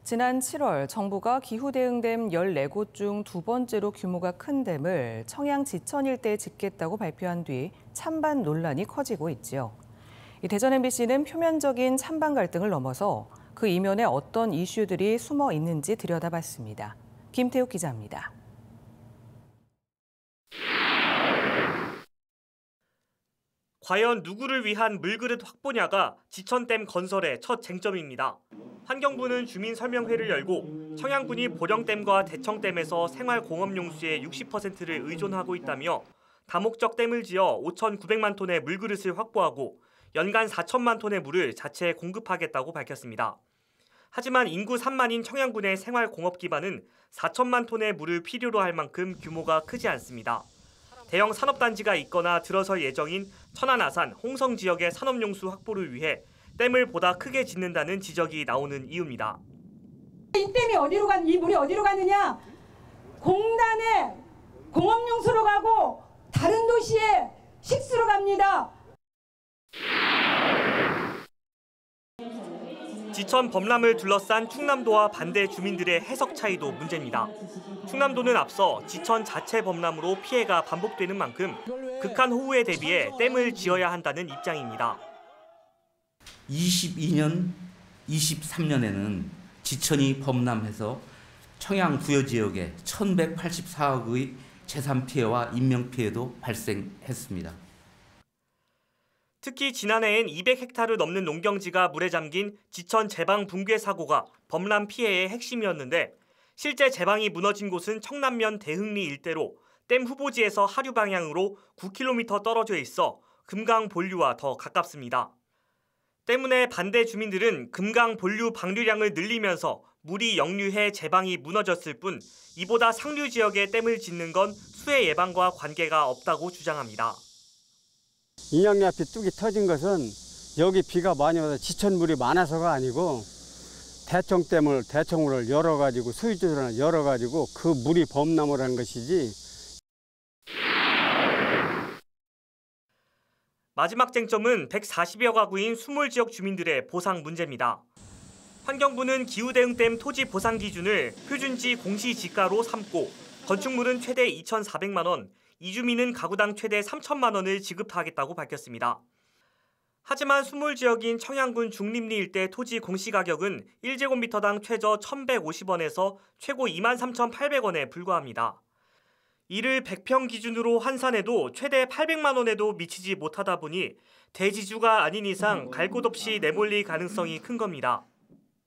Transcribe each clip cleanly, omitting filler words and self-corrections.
지난 7월 정부가 기후대응댐 14곳 중 두 번째로 규모가 큰 댐을 청양 지천 일대에 짓겠다고 발표한 뒤 찬반 논란이 커지고 있지요. 대전 MBC는 표면적인 찬반 갈등을 넘어서 그 이면에 어떤 이슈들이 숨어 있는지 들여다봤습니다. 김태욱 기자입니다. 과연 누구를 위한 물그릇 확보냐가 지천댐 건설의 첫 쟁점입니다. 환경부는 주민설명회를 열고 청양군이 보령댐과 대청댐에서 생활공업용수의 60%를 의존하고 있다며 다목적 댐을 지어 5,900만 톤의 물그릇을 확보하고 연간 4천만 톤의 물을 자체 공급하겠다고 밝혔습니다. 하지만 인구 3만인 청양군의 생활공업 기반은 4천만 톤의 물을 필요로 할 만큼 규모가 크지 않습니다. 대형 산업단지가 있거나 들어설 예정인 천안, 아산, 홍성 지역의 산업용수 확보를 위해 댐을 보다 크게 짓는다는 지적이 나오는 이유입니다. 이 댐이 어디로 간, 이 물이 어디로 가느냐? 공단에 공업용수로 가고 다른 도시에 식수로 갑니다. 지천 범람을 둘러싼 충남도와 반대 주민들의 해석 차이도 문제입니다. 충남도는 앞서 지천 자체 범람으로 피해가 반복되는 만큼 극한 호우에 대비해 댐을 지어야 한다는 입장입니다. 22년, 23년에는 지천이 범람해서 청양 부여 지역에 1,184억의 재산 피해와 인명 피해도 발생했습니다. 특히 지난해엔 200헥타르 넘는 농경지가 물에 잠긴 지천 제방 붕괴 사고가 범람 피해의 핵심이었는데 실제 제방이 무너진 곳은 청남면 대흥리 일대로 댐 후보지에서 하류 방향으로 9km 떨어져 있어 금강 본류와 더 가깝습니다. 때문에 반대 주민들은 금강 본류 방류량을 늘리면서 물이 역류해 제방이 무너졌을 뿐 이보다 상류 지역에 댐을 짓는 건 수해 예방과 관계가 없다고 주장합니다. 인양리 앞에 뚝이 터진 것은 여기 비가 많이 와서 지천물이 많아서가 아니고 대청물을 열어가지고 수위조절을 열어가지고 그 물이 범람을 한 것이지. 마지막 쟁점은 140여 가구인 수몰지역 주민들의 보상 문제입니다. 환경부는 기후대응댐 토지 보상 기준을 표준지 공시지가로 삼고 건축물은 최대 2,400만 원, 이주민은 가구당 최대 3천만 원을 지급하겠다고 밝혔습니다. 하지만 수몰지역인 청양군 중림리 일대 토지 공시가격은 1제곱미터당 최저 1,150원에서 최고 23,800원에 불과합니다. 이를 100평 기준으로 환산해도 최대 800만 원에도 미치지 못하다 보니 대지주가 아닌 이상 갈 곳 없이 내몰릴 가능성이 큰 겁니다.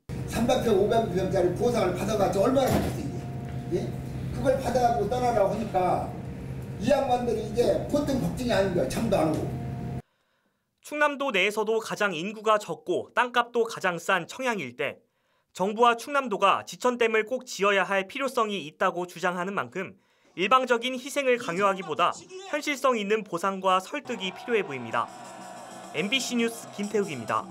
300평, 500평짜리 보상을 받아봤자 얼마나 받겠어요, 이게? 예? 그걸 받아가지고 떠나라고 하니까 이 양반들이 이게 보통 걱정이 아닌 거야. 잠도 안 오고. 충남도 내에서도 가장 인구가 적고 땅값도 가장 싼 청양 일대. 정부와 충남도가 지천댐을 꼭 지어야 할 필요성이 있다고 주장하는 만큼 일방적인 희생을 강요하기보다 현실성 있는 보상과 설득이 필요해 보입니다. MBC 뉴스 김태욱입니다.